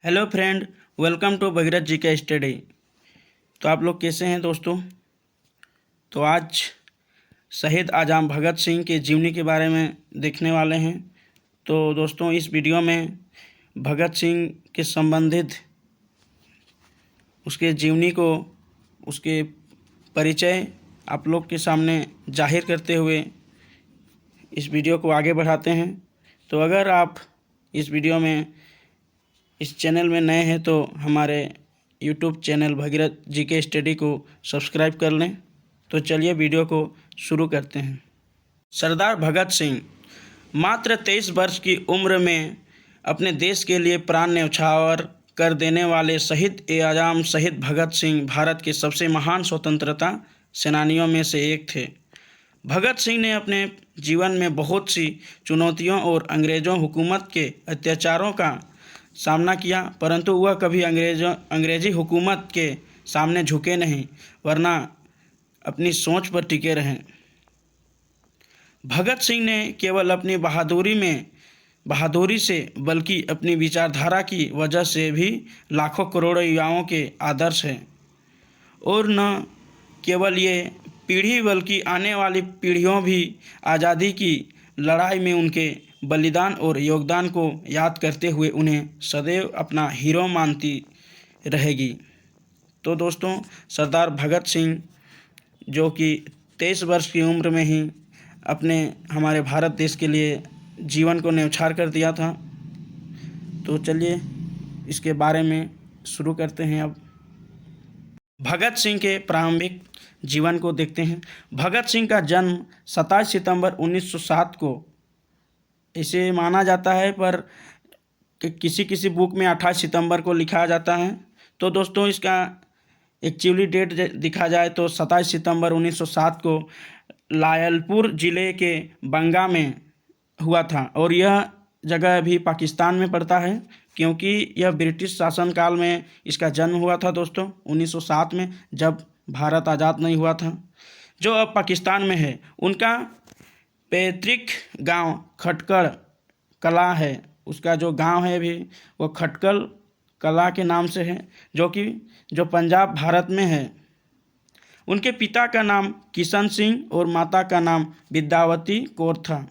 Hello friend, welcome to Bhagirath ji का study. तो आप लोग कैसे हैं दोस्तों? तो आज शहीद आज़म भगत सिंह के जीवनी के बारे में देखने वाले हैं। तो दोस्तों, इस वीडियो में भगत सिंह के संबंधित उसके जीवनी को, उसके परिचय आप लोग के सामने जाहिर करते हुए इस वीडियो को आगे बढ़ाते हैं। तो अगर आप इस वीडियो में इस चैनल में नए हैं तो हमारे यूट्यूब चैनल भगीरथ जी के स्टडी को सब्सक्राइब कर लें। तो चलिए वीडियो को शुरू करते हैं। सरदार भगत सिंह मात्र 23 वर्ष की उम्र में अपने देश के लिए प्राण न्यौछावर कर देने वाले शहीद-ए-आज़म शहीद भगत सिंह भारत के सबसे महान स्वतंत्रता सेनानियों में से एक थे। भगत सिंह ने अपने जीवन में बहुत सी चुनौतियों और अंग्रेज़ों हुकूमत के अत्याचारों का सामना किया, परंतु वह कभी अंग्रेज़ी हुकूमत के सामने झुके नहीं, वरना अपनी सोच पर टिके रहे। भगत सिंह ने केवल अपनी बहादुरी से बल्कि अपनी विचारधारा की वजह से भी लाखों करोड़ों युवाओं के आदर्श हैं। और न केवल ये पीढ़ी बल्कि आने वाली पीढ़ियों भी आज़ादी की लड़ाई में उनके बलिदान और योगदान को याद करते हुए उन्हें सदैव अपना हीरो मानती रहेगी। तो दोस्तों, सरदार भगत सिंह जो कि 23 वर्ष की उम्र में ही अपने हमारे भारत देश के लिए जीवन को न्यौछावर कर दिया था। तो चलिए इसके बारे में शुरू करते हैं। अब भगत सिंह के प्रारंभिक जीवन को देखते हैं। भगत सिंह का जन्म 27 सितंबर 1907 को इसे माना जाता है, पर किसी बुक में 28 सितंबर को लिखा जाता है। तो दोस्तों, इसका एक्चुअली डेट दिखा जाए तो 27 सितंबर 1907 को लायलपुर ज़िले के बंगा में हुआ था। और यह जगह अभी पाकिस्तान में पड़ता है, क्योंकि यह ब्रिटिश शासनकाल में इसका जन्म हुआ था दोस्तों, 1907 में, जब भारत आज़ाद नहीं हुआ था, जो अब पाकिस्तान में है। उनका पैतृक गांव खटकड़ कला है। उसका जो गांव है अभी वो खटकड़ कला के नाम से है, जो पंजाब भारत में है। उनके पिता का नाम किशन सिंह और माता का नाम विद्यावती कौर था।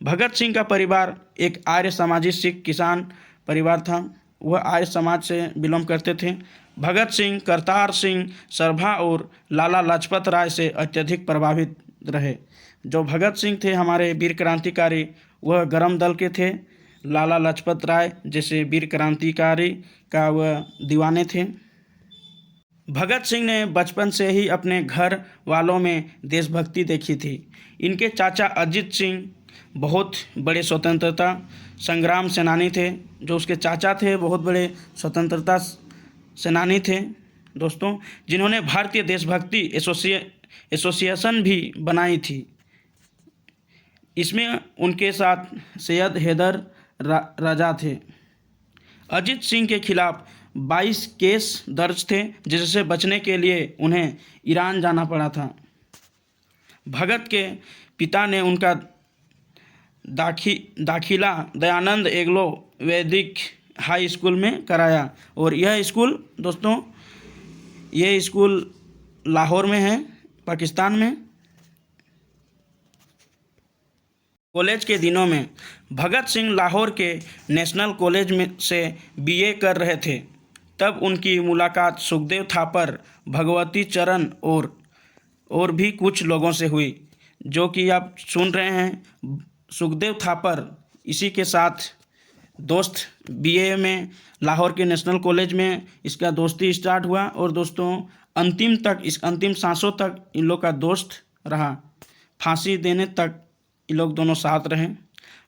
भगत सिंह का परिवार एक आर्य समाजी सिख किसान परिवार था। वह आर्य समाज से बिलोंग करते थे। भगत सिंह करतार सिंह सराभा और लाला लाजपत राय से अत्यधिक प्रभावित रहे। जो भगत सिंह थे हमारे वीर क्रांतिकारी, वह गरम दल के थे। लाला लाजपत राय जैसे वीर क्रांतिकारी का वह दीवाने थे। भगत सिंह ने बचपन से ही अपने घर वालों में देशभक्ति देखी थी। इनके चाचा अजीत सिंह बहुत बड़े स्वतंत्रता संग्राम सेनानी थे। जो उसके चाचा थे बहुत बड़े स्वतंत्रता सेनानी थे दोस्तों, जिन्होंने भारतीय देशभक्ति एसोसिएशन भी बनाई थी। इसमें उनके साथ सैयद हैदर राजा थे। अजीत सिंह के खिलाफ 22 केस दर्ज थे, जिससे बचने के लिए उन्हें ईरान जाना पड़ा था। भगत के पिता ने उनका दाखिला दयानंद एग्लो वैदिक हाई स्कूल में कराया। और यह स्कूल दोस्तों, यह स्कूल लाहौर में है, पाकिस्तान में। कॉलेज के दिनों में भगत सिंह लाहौर के नेशनल कॉलेज में से बीए कर रहे थे। तब उनकी मुलाकात सुखदेव थापर, भगवती चरण और भी कुछ लोगों से हुई, जो कि आप सुन रहे हैं। सुखदेव थापर इसी के साथ दोस्त बीए में लाहौर के नेशनल कॉलेज में इसका दोस्ती स्टार्ट हुआ। और दोस्तों, अंतिम सांसों तक इन लोग का दोस्त रहा। फांसी देने तक ये लोग दोनों साथ रहे।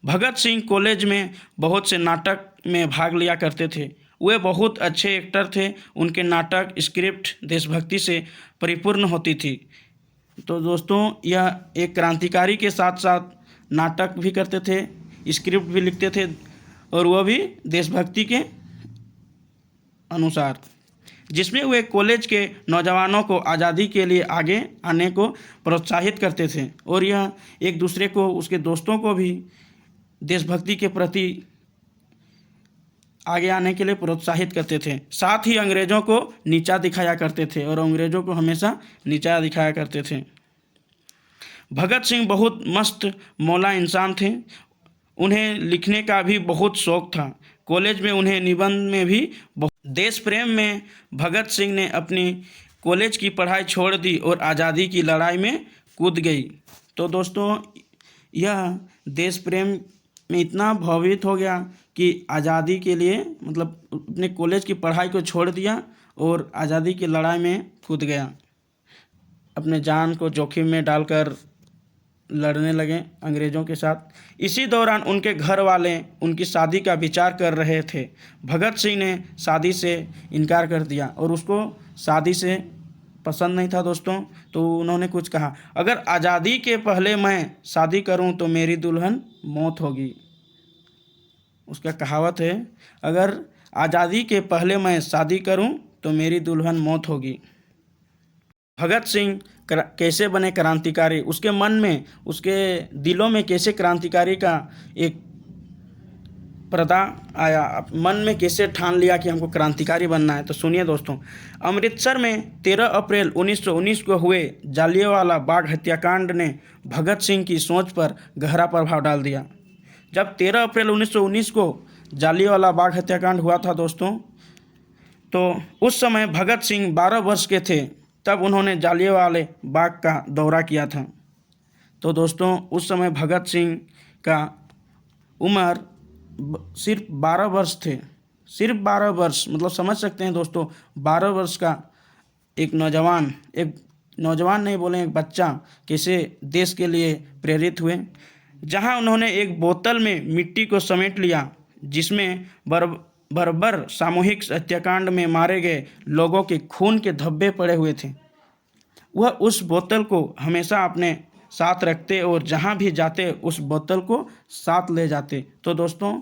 भगत सिंह कॉलेज में बहुत से नाटक में भाग लिया करते थे। वे बहुत अच्छे एक्टर थे। उनके नाटक स्क्रिप्ट देशभक्ति से परिपूर्ण होती थी। तो दोस्तों, यह एक क्रांतिकारी के साथ साथ नाटक भी करते थे, स्क्रिप्ट भी लिखते थे, और वह भी देशभक्ति के अनुसार, जिसमें वे कॉलेज के नौजवानों को आज़ादी के लिए आगे आने को प्रोत्साहित करते थे। और यह एक दूसरे को, उसके दोस्तों को भी देशभक्ति के प्रति आगे आने के लिए प्रोत्साहित करते थे। साथ ही अंग्रेज़ों को नीचा दिखाया करते थे और अंग्रेज़ों को हमेशा नीचा दिखाया करते थे। भगत सिंह बहुत मस्त मौला इंसान थे। उन्हें लिखने का भी बहुत शौक़ था। कॉलेज में उन्हें निबंध में भी देश प्रेम में भगत सिंह ने अपनी कॉलेज की पढ़ाई छोड़ दी और आज़ादी की लड़ाई में कूद गई। तो दोस्तों, यह देश प्रेम में इतना भावित हो गया कि आज़ादी के लिए मतलब अपने कॉलेज की पढ़ाई को छोड़ दिया और आज़ादी की लड़ाई में कूद गया। अपने जान को जोखिम में डालकर लड़ने लगे अंग्रेज़ों के साथ। इसी दौरान उनके घर वाले उनकी शादी का विचार कर रहे थे। भगत सिंह ने शादी से इनकार कर दिया और उसको शादी से पसंद नहीं था दोस्तों। तो उन्होंने कुछ कहा, अगर आज़ादी के पहले मैं शादी करूं तो मेरी दुल्हन मौत होगी। उसका कहावत है, अगर आज़ादी के पहले मैं शादी करूं तो मेरी दुल्हन मौत होगी। भगत सिंह कैसे बने क्रांतिकारी, उसके मन में, उसके दिलों में कैसे क्रांतिकारी का एक प्रदा आया, मन में कैसे ठान लिया कि हमको क्रांतिकारी बनना है। तो सुनिए दोस्तों, अमृतसर में 13 अप्रैल 1919 को हुए जालियांवाला बाग हत्याकांड ने भगत सिंह की सोच पर गहरा प्रभाव डाल दिया। जब 13 अप्रैल 1919 को जालियांवाला बाग हत्याकांड हुआ था दोस्तों, तो उस समय भगत सिंह 12 वर्ष के थे। तब उन्होंने जालियांवाले बाग का दौरा किया था। तो दोस्तों, उस समय भगत सिंह का उम्र सिर्फ 12 वर्ष थे। सिर्फ 12 वर्ष, मतलब समझ सकते हैं दोस्तों, 12 वर्ष का एक नौजवान नहीं बोलें, एक बच्चा कैसे देश के लिए प्रेरित हुए। जहां उन्होंने एक बोतल में मिट्टी को समेट लिया जिसमें बर्बर सामूहिक हत्याकांड में मारे गए लोगों के खून के धब्बे पड़े हुए थे। वह उस बोतल को हमेशा अपने साथ रखते और जहां भी जाते उस बोतल को साथ ले जाते। तो दोस्तों,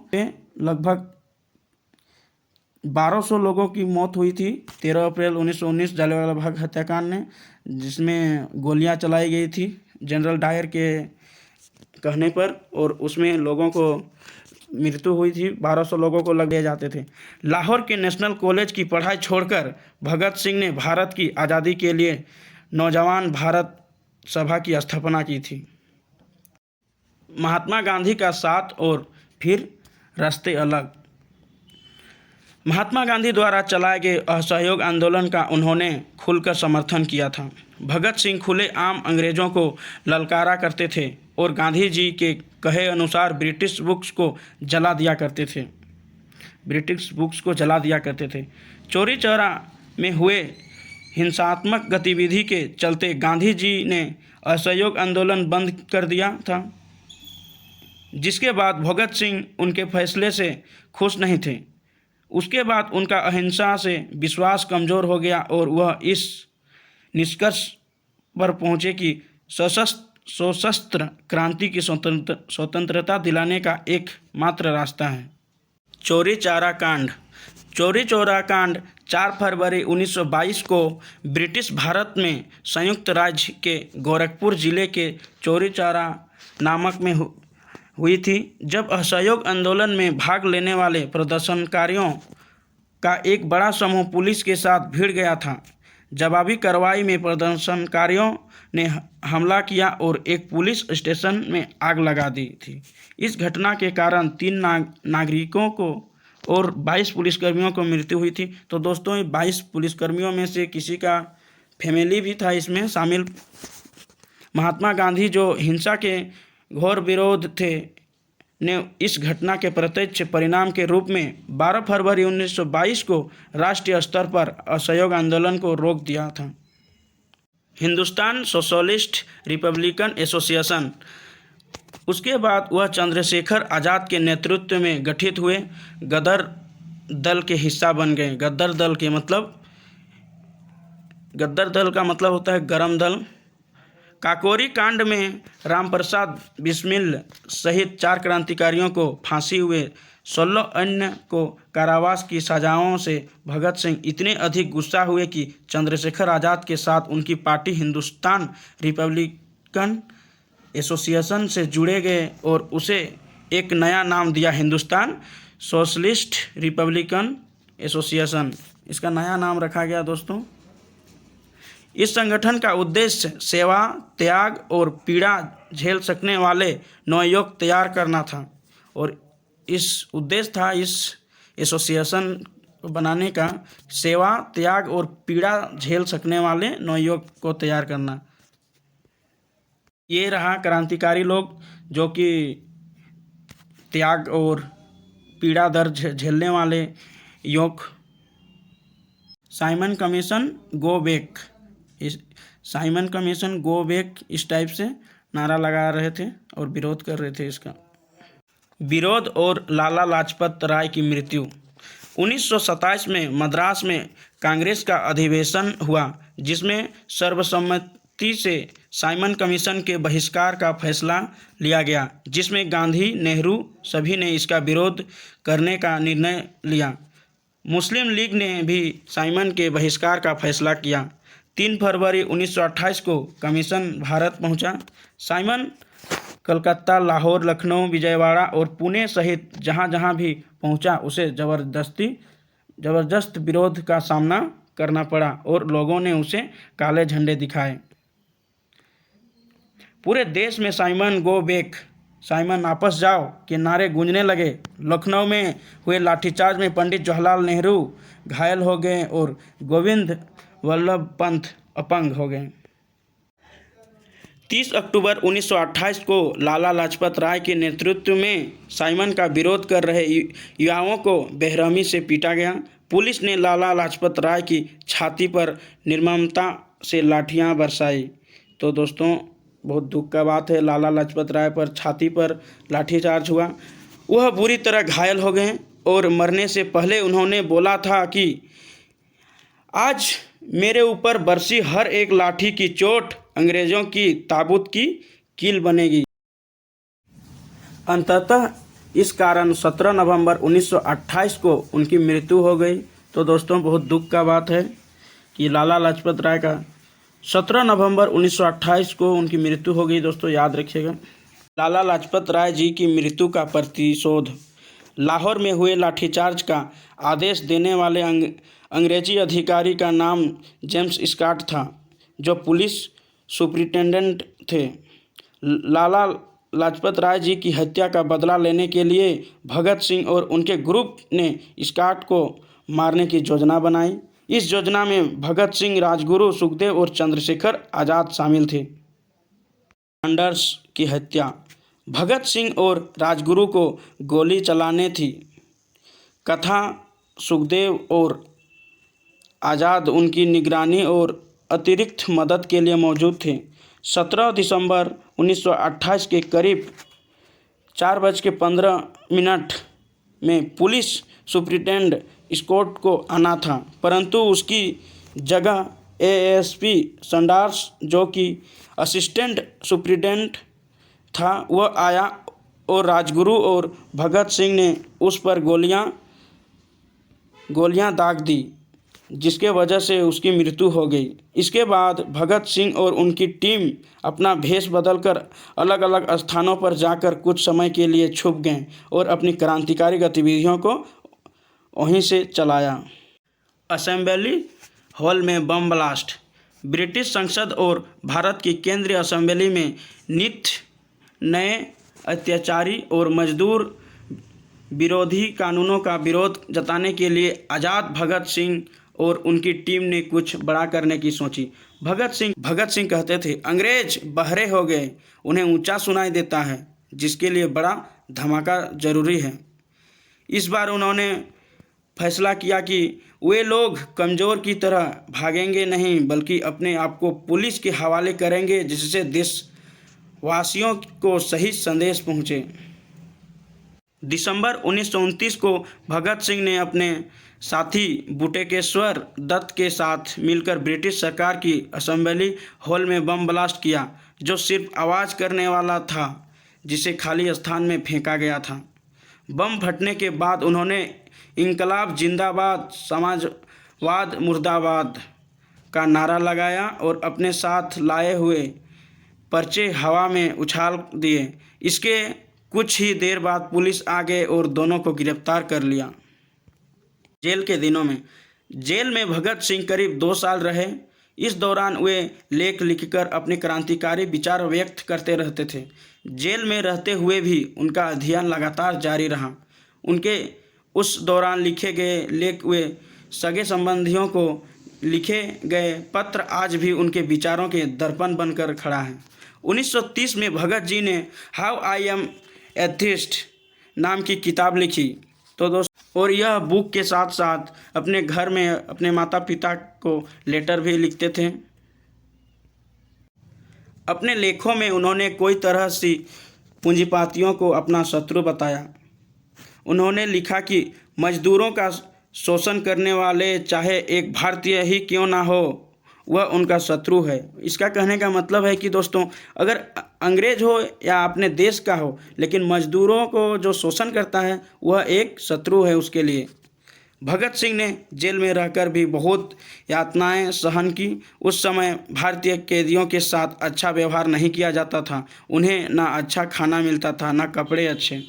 लगभग 1200 लोगों की मौत हुई थी 13 अप्रैल 1919 जालियांवाला बाग हत्याकांड में, जिसमें गोलियां चलाई गई थी जनरल डायर के कहने पर, और उसमें लोगों को मृत्यु हुई थी। 1200 लोगों को लग दिए जाते थे। लाहौर के नेशनल कॉलेज की पढ़ाई छोड़कर भगत सिंह ने भारत की आज़ादी के लिए नौजवान भारत सभा की स्थापना की थी। महात्मा गांधी का साथ और फिर रास्ते अलग। महात्मा गांधी द्वारा चलाए गए असहयोग आंदोलन का उन्होंने खुलकर समर्थन किया था। भगत सिंह खुले आम अंग्रेज़ों को ललकारा करते थे और गांधी जी के कहे अनुसार ब्रिटिश बुक्स को जला दिया करते थे। चौरी चौरा में हुए हिंसात्मक गतिविधि के चलते गांधी जी ने असहयोग आंदोलन बंद कर दिया था, जिसके बाद भगत सिंह उनके फैसले से खुश नहीं थे। उसके बाद उनका अहिंसा से विश्वास कमज़ोर हो गया और वह इस निष्कर्ष पर पहुँचे कि सशस्त्र क्रांति की स्वतंत्रता दिलाने का एकमात्र रास्ता है। चौरी चौरा कांड 4 फरवरी 1922 को ब्रिटिश भारत में संयुक्त राज्य के गोरखपुर जिले के चौरी चौरा नामक में हुई थी, जब असहयोग आंदोलन में भाग लेने वाले प्रदर्शनकारियों का एक बड़ा समूह पुलिस के साथ भिड़ गया था। जवाबी कार्रवाई में प्रदर्शनकारियों ने हमला किया और एक पुलिस स्टेशन में आग लगा दी थी। इस घटना के कारण 3 नागरिकों को और 22 पुलिसकर्मियों को मृत्यु हुई थी। तो दोस्तों, 22 पुलिसकर्मियों में से किसी का फैमिली भी था इसमें शामिल। महात्मा गांधी जो हिंसा के घोर विरोध थे ने इस घटना के प्रत्यक्ष परिणाम के रूप में 12 फरवरी 1922 को राष्ट्रीय स्तर पर असहयोग आंदोलन को रोक दिया था। हिंदुस्तान सोशलिस्ट रिपब्लिकन एसोसिएशन, उसके बाद वह चंद्रशेखर आज़ाद के नेतृत्व में गठित हुए गदर दल के हिस्सा बन गए। गदर दल का मतलब होता है गरम दल। काकोरी कांड में रामप्रसाद बिस्मिल सहित 4 क्रांतिकारियों को फांसी हुए, 16 अन्य को कारावास की सजाओं से भगत सिंह इतने अधिक गुस्सा हुए कि चंद्रशेखर आज़ाद के साथ उनकी पार्टी हिंदुस्तान रिपब्लिकन एसोसिएशन से जुड़े गए और उसे एक नया नाम दिया, हिंदुस्तान सोशलिस्ट रिपब्लिकन एसोसिएशन, इसका नया नाम रखा गया दोस्तों। इस संगठन का उद्देश्य सेवा, त्याग और पीड़ा झेल सकने वाले नवयुवक तैयार करना था और इस उद्देश्य था इस एसोसिएशन बनाने का, सेवा, त्याग और पीड़ा झेल सकने वाले नवयुवक को तैयार करना। ये रहा क्रांतिकारी लोग जो कि त्याग और पीड़ा दर्द झेलने वाले युवक। Simon commission go back, Simon commission go back इस टाइप से नारा लगा रहे थे और विरोध कर रहे थे इसका। विरोध और लाला लाजपत राय की मृत्यु। 1927 में मद्रास में कांग्रेस का अधिवेशन हुआ जिसमें सर्वसम्मति से साइमन कमीशन के बहिष्कार का फैसला लिया गया, जिसमें गांधी, नेहरू सभी ने इसका विरोध करने का निर्णय लिया। मुस्लिम लीग ने भी साइमन के बहिष्कार का फैसला किया। 3 फरवरी 1928 को कमीशन भारत पहुंचा। साइमन कलकत्ता, लाहौर, लखनऊ, विजयवाड़ा और पुणे सहित जहां जहां भी पहुंचा उसे ज़बरदस्त विरोध का सामना करना पड़ा और लोगों ने उसे काले झंडे दिखाए। पूरे देश में साइमन गो बैक, साइमन वापस जाओ के नारे गूंजने लगे। लखनऊ में हुए लाठीचार्ज में पंडित जवाहरलाल नेहरू घायल हो गए और गोविंद वल्लभ पंत अपंग हो गए। 30 अक्टूबर 1928 को लाला लाजपत राय के नेतृत्व में साइमन का विरोध कर रहे युवाओं को बेरहमी से पीटा गया। पुलिस ने लाला लाजपत राय की छाती पर निर्ममता से लाठियां बरसाई। तो दोस्तों बहुत दुख का बात है, लाला लाजपत राय पर छाती पर लाठीचार्ज हुआ। वह बुरी तरह घायल हो गए और मरने से पहले उन्होंने बोला था कि आज मेरे ऊपर बरसी हर एक लाठी की चोट अंग्रेज़ों की ताबूत की कील बनेगी। अंततः इस कारण 17 नवंबर 1928 को उनकी मृत्यु हो गई। तो दोस्तों बहुत दुख का बात है कि लाला लाजपत राय का 17 नवंबर 1928 को उनकी मृत्यु हो गई। दोस्तों याद रखिएगा। लाला लाजपत राय जी की मृत्यु का प्रतिशोध। लाहौर में हुए लाठीचार्ज का आदेश देने वाले अंग्रेजी अधिकारी का नाम जेम्स स्कॉट था, जो पुलिस सुपरिटेंडेंट थे। लाला लाजपत राय जी की हत्या का बदला लेने के लिए भगत सिंह और उनके ग्रुप ने स्कॉट को मारने की योजना बनाई। इस योजना में भगत सिंह, राजगुरु, सुखदेव और चंद्रशेखर आज़ाद शामिल थे। सैंडर्स की हत्या। भगत सिंह और राजगुरु को गोली चलाने थी। कथा सुखदेव और आज़ाद उनकी निगरानी और अतिरिक्त मदद के लिए मौजूद थे। 17 दिसंबर 1928 के करीब 4:15 में पुलिस सुपरिटेंडेंट स्कॉट को आना था, परंतु उसकी जगह एएसपी सैंडर्स, जो कि असिस्टेंट सुपरिटेंडेंट था, वह आया और राजगुरु और भगत सिंह ने उस पर गोलियां दाग दी, जिसके वजह से उसकी मृत्यु हो गई। इसके बाद भगत सिंह और उनकी टीम अपना भेष बदलकर अलग अलग स्थानों पर जाकर कुछ समय के लिए छुप गए और अपनी क्रांतिकारी गतिविधियों को वहीं से चलाया। असेंबली हॉल में बम ब्लास्ट। ब्रिटिश संसद और भारत की केंद्रीय असेंबली में नित्य नए अत्याचारी और मजदूर विरोधी कानूनों का विरोध जताने के लिए आज़ाद भगत सिंह और उनकी टीम ने कुछ बड़ा करने की सोची। भगत सिंह कहते थे, अंग्रेज बहरे हो गए, उन्हें ऊंचा सुनाई देता है, जिसके लिए बड़ा धमाका जरूरी है। इस बार उन्होंने फैसला किया कि वे लोग कमज़ोर की तरह भागेंगे नहीं, बल्कि अपने आप को पुलिस के हवाले करेंगे, जिससे देशवासियों को सही संदेश पहुँचे। दिसंबर 1929 को भगत सिंह ने अपने साथी बटुकेश्वर दत्त के साथ मिलकर ब्रिटिश सरकार की असेंबली हॉल में बम ब्लास्ट किया, जो सिर्फ आवाज़ करने वाला था, जिसे खाली स्थान में फेंका गया था। बम फटने के बाद उन्होंने इंकलाब जिंदाबाद, समाजवाद मुर्दाबाद का नारा लगाया और अपने साथ लाए हुए पर्चे हवा में उछाल दिए। इसके कुछ ही देर बाद पुलिस आ गए और दोनों को गिरफ्तार कर लिया। जेल के दिनों में जेल में भगत सिंह करीब 2 साल रहे। इस दौरान वे लेख लिखकर अपने क्रांतिकारी विचार व्यक्त करते रहते थे। जेल में रहते हुए भी उनका अध्ययन लगातार जारी रहा। उनके उस दौरान लिखे गए लेख वे सगे संबंधियों को लिखे गए पत्र आज भी उनके विचारों के दर्पण बनकर खड़ा है। 1930 में भगत जी ने हाउ आई एम एथिस्ट नाम की किताब लिखी। तो दोस्तों, और यह बुक के साथ साथ अपने घर में अपने माता पिता को लेटर भी लिखते थे। अपने लेखों में उन्होंने कोई तरह सी पूंजीपातियों को अपना शत्रु बताया। उन्होंने लिखा कि मजदूरों का शोषण करने वाले चाहे एक भारतीय ही क्यों ना हो, वह उनका शत्रु है। इसका कहने का मतलब है कि दोस्तों, अगर अंग्रेज हो या अपने देश का हो, लेकिन मजदूरों को जो शोषण करता है वह एक शत्रु है उसके लिए। भगत सिंह ने जेल में रहकर भी बहुत यातनाएं सहन की। उस समय भारतीय कैदियों के साथ अच्छा व्यवहार नहीं किया जाता था। उन्हें ना अच्छा खाना मिलता था, ना कपड़े अच्छे।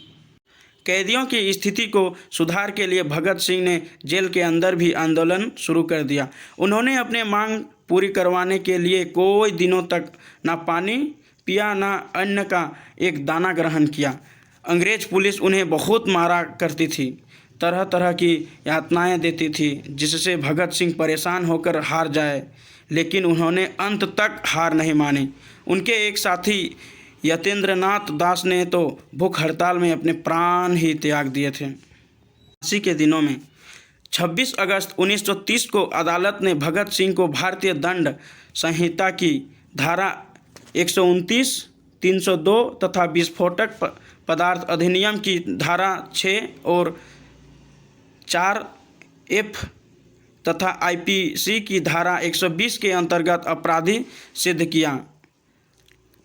कैदियों की स्थिति को सुधार के लिए भगत सिंह ने जेल के अंदर भी आंदोलन शुरू कर दिया। उन्होंने अपने मांग पूरी करवाने के लिए कोई दिनों तक ना पानी पिया, ना अन्न का एक दाना ग्रहण किया। अंग्रेज पुलिस उन्हें बहुत मारा करती थी, तरह तरह की यातनाएं देती थी, जिससे भगत सिंह परेशान होकर हार जाए, लेकिन उन्होंने अंत तक हार नहीं मानी। उनके एक साथी यतेंद्रनाथ दास ने तो भूख हड़ताल में अपने प्राण ही त्याग दिए थे। फांसी के दिनों में 26 अगस्त 1930 को अदालत ने भगत सिंह को भारतीय दंड संहिता की धारा 129, 302 तथा विस्फोटक पदार्थ अधिनियम की धारा 6 और 4F तथा IPC की धारा 120 के अंतर्गत अपराधी सिद्ध किया।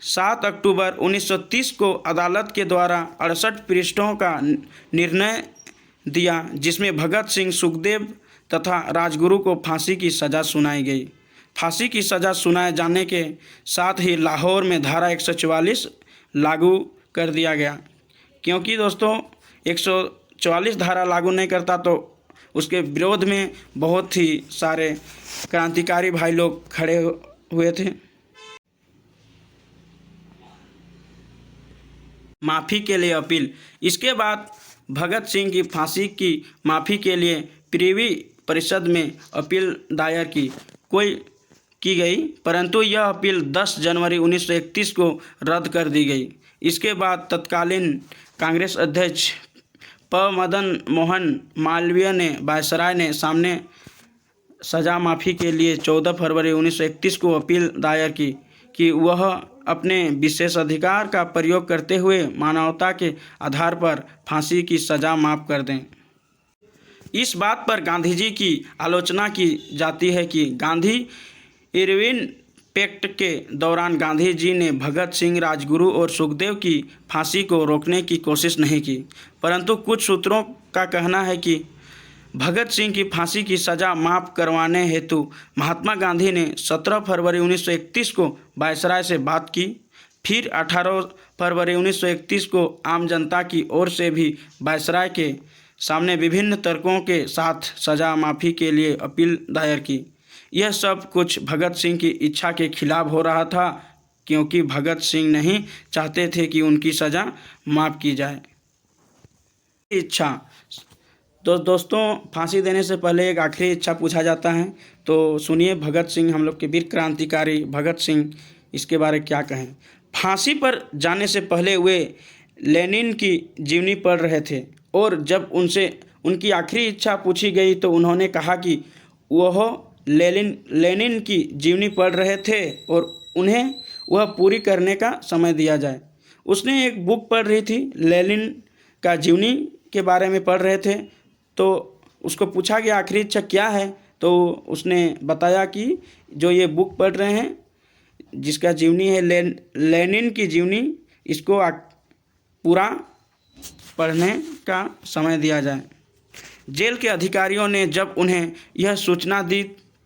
7 अक्टूबर 1930 को अदालत के द्वारा 68 पृष्ठों का निर्णय दिया, जिसमें भगत सिंह, सुखदेव तथा राजगुरु को फांसी की सज़ा सुनाई गई। फांसी की सज़ा सुनाए जाने के साथ ही लाहौर में धारा 144 लागू कर दिया गया, क्योंकि दोस्तों 144 धारा लागू नहीं करता तो उसके विरोध में बहुत ही सारे क्रांतिकारी भाई लोग खड़े हुए थे। माफ़ी के लिए अपील। इसके बाद भगत सिंह की फांसी की माफ़ी के लिए प्रिवी परिषद में अपील दायर की गई, परंतु यह अपील 10 जनवरी 1931 को रद्द कर दी गई। इसके बाद तत्कालीन कांग्रेस अध्यक्ष मदन मोहन मालवीय ने वायसराय ने सामने सज़ा माफ़ी के लिए 14 फरवरी 1931 को अपील दायर की कि वह अपने विशेष अधिकार का प्रयोग करते हुए मानवता के आधार पर फांसी की सज़ा माफ़ कर दें। इस बात पर गांधी जी की आलोचना की जाती है कि गांधी इरविन पैक्ट के दौरान गांधी जी ने भगत सिंह, राजगुरु और सुखदेव की फांसी को रोकने की कोशिश नहीं की, परंतु कुछ सूत्रों का कहना है कि भगत सिंह की फांसी की सज़ा माफ़ करवाने हेतु महात्मा गांधी ने 17 फरवरी 1931 को वायसराय से बात की। फिर 18 फरवरी 1931 को आम जनता की ओर से भी वायसराय के सामने विभिन्न तर्कों के साथ सज़ा माफ़ी के लिए अपील दायर की। यह सब कुछ भगत सिंह की इच्छा के खिलाफ हो रहा था, क्योंकि भगत सिंह नहीं चाहते थे कि उनकी सज़ा माफ़ की जाए। इच्छा दोस्तों, फांसी देने से पहले एक आखिरी इच्छा पूछा जाता है, तो सुनिए भगत सिंह, हम लोग के वीर क्रांतिकारी भगत सिंह, इसके बारे क्या कहें। फांसी पर जाने से पहले वे लेनिन की जीवनी पढ़ रहे थे, और जब उनसे उनकी आखिरी इच्छा पूछी गई तो उन्होंने कहा कि वह लेनिन की जीवनी पढ़ रहे थे और उन्हें वह पूरी करने का समय दिया जाए। उसने एक बुक पढ़ रही थी, लेनिन का जीवनी के बारे में पढ़ रहे थे, तो उसको पूछा गया आखिरी इच्छा क्या है, तो उसने बताया कि जो ये बुक पढ़ रहे हैं जिसका जीवनी है लेनिन की जीवनी, इसको पूरा पढ़ने का समय दिया जाए। जेल के अधिकारियों ने जब उन्हें यह सूचना दी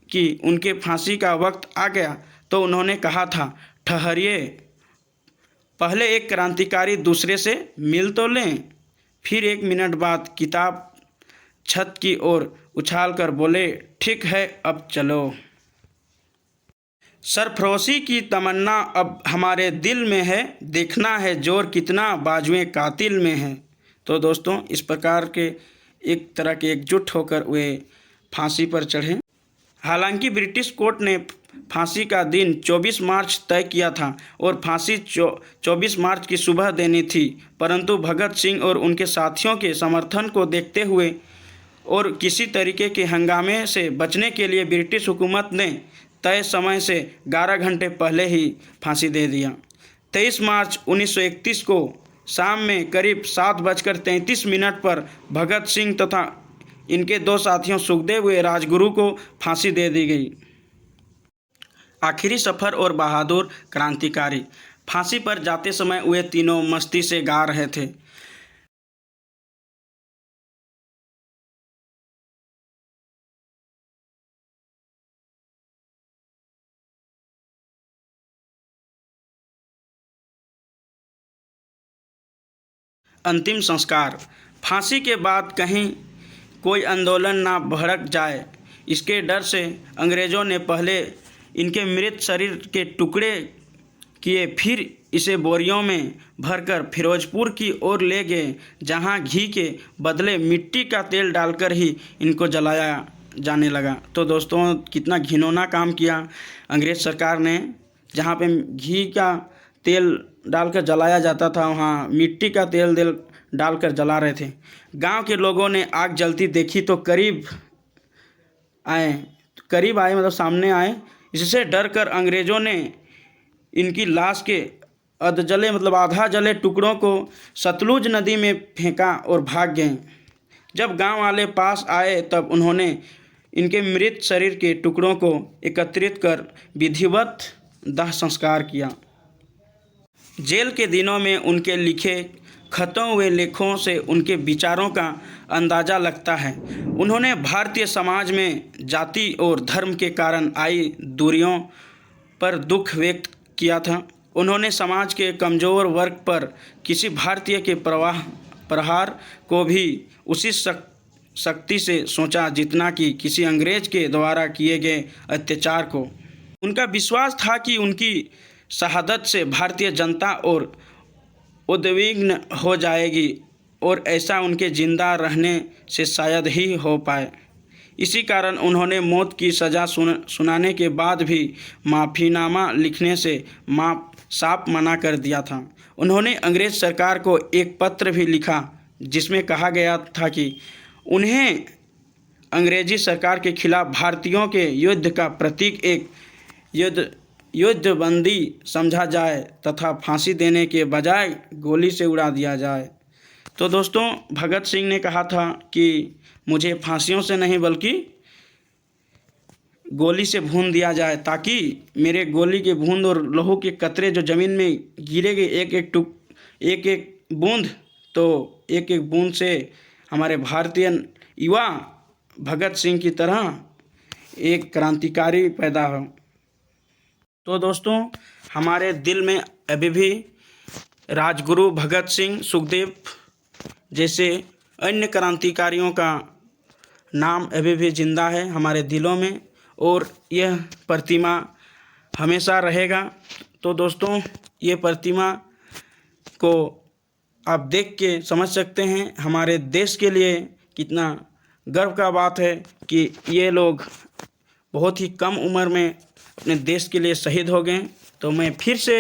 कि उनके फांसी का वक्त आ गया, तो उन्होंने कहा था, ठहरिए, पहले एक क्रांतिकारी दूसरे से मिल तो लें। फिर 1 मिनट बाद किताब छत की ओर उछालकर बोले, ठीक है अब चलो। सरफरोशी की तमन्ना अब हमारे दिल में है, देखना है जोर कितना बाजुए कातिल में है। तो दोस्तों इस प्रकार के एक तरह के एकजुट होकर वे फांसी पर चढ़े। हालांकि ब्रिटिश कोर्ट ने फांसी का दिन 24 मार्च तय किया था और फांसी 24 मार्च की सुबह देनी थी, परंतु भगत सिंह और उनके साथियों के समर्थन को देखते हुए और किसी तरीके के हंगामे से बचने के लिए ब्रिटिश हुकूमत ने तय समय से 11 घंटे पहले ही फांसी दे दिया। 23 मार्च 1931 को शाम में करीब 7:33 पर भगत सिंह तथा इनके 2 साथियों सुखदेव व राजगुरु को फांसी दे दी गई। आखिरी सफ़र और बहादुर क्रांतिकारी। फांसी पर जाते समय वे तीनों मस्ती से गा रहे थे। अंतिम संस्कार। फांसी के बाद कहीं कोई आंदोलन ना भड़क जाए, इसके डर से अंग्रेज़ों ने पहले इनके मृत शरीर के टुकड़े किए, फिर इसे बोरियों में भरकर फिरोजपुर की ओर ले गए, जहां घी के बदले मिट्टी का तेल डालकर ही इनको जलाया जाने लगा। तो दोस्तों कितना घिनौना काम किया अंग्रेज़ सरकार ने। जहां पे घी का तेल डालकर जलाया जाता था, वहाँ मिट्टी का तेल डालकर जला रहे थे। गांव के लोगों ने आग जलती देखी तो करीब आए मतलब सामने आए। इससे डर कर अंग्रेज़ों ने इनकी लाश के अधजले मतलब आधा जले टुकड़ों को सतलुज नदी में फेंका और भाग गए। जब गांव वाले पास आए तब उन्होंने इनके मृत शरीर के टुकड़ों को एकत्रित कर विधिवत दाह संस्कार किया। जेल के दिनों में उनके लिखे खतों व लेखों से उनके विचारों का अंदाज़ा लगता है। उन्होंने भारतीय समाज में जाति और धर्म के कारण आई दूरियों पर दुख व्यक्त किया था। उन्होंने समाज के कमज़ोर वर्ग पर किसी भारतीय के प्रहार को भी उसी शक्ति से सोचा जितना कि किसी अंग्रेज के द्वारा किए गए अत्याचार को। उनका विश्वास था कि उनकी शहादत से भारतीय जनता और उद्विग्न हो जाएगी और ऐसा उनके जिंदा रहने से शायद ही हो पाए। इसी कारण उन्होंने मौत की सज़ा सुनाने के बाद भी माफ़ीनामा लिखने से साफ मना कर दिया था। उन्होंने अंग्रेज़ सरकार को एक पत्र भी लिखा जिसमें कहा गया था कि उन्हें अंग्रेज़ी सरकार के खिलाफ भारतीयों के युद्ध का प्रतीक एक युद्धबंदी समझा जाए तथा फांसी देने के बजाय गोली से उड़ा दिया जाए। तो दोस्तों भगत सिंह ने कहा था कि मुझे फांसियों से नहीं बल्कि गोली से भून दिया जाए, ताकि मेरे गोली के बूंद और लहू के कतरे जो ज़मीन में गिरेंगे एक एक बूंद, तो एक एक बूंद से हमारे भारतीय युवा भगत सिंह की तरह एक क्रांतिकारी पैदा हो। तो दोस्तों हमारे दिल में अभी भी राजगुरु भगत सिंह, सुखदेव जैसे अन्य क्रांतिकारियों का नाम अभी भी जिंदा है हमारे दिलों में, और यह प्रतिमा हमेशा रहेगा। तो दोस्तों ये प्रतिमा को आप देख के समझ सकते हैं हमारे देश के लिए कितना गर्व का बात है कि ये लोग बहुत ही कम उम्र में अपने देश के लिए शहीद हो गए। तो मैं फिर से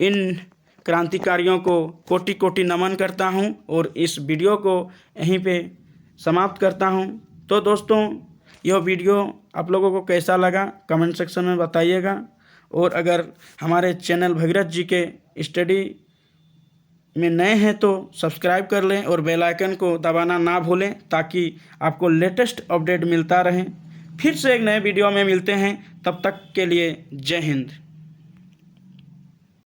इन क्रांतिकारियों को कोटि कोटि नमन करता हूं और इस वीडियो को यहीं पे समाप्त करता हूं। तो दोस्तों यह वीडियो आप लोगों को कैसा लगा कमेंट सेक्शन में बताइएगा, और अगर हमारे चैनल भगीरथ जी के स्टडी में नए हैं तो सब्सक्राइब कर लें और बेल आइकन को दबाना ना भूलें, ताकि आपको लेटेस्ट अपडेट मिलता रहे। फिर से एक नए वीडियो में मिलते हैं, तब तक के लिए जय हिंद।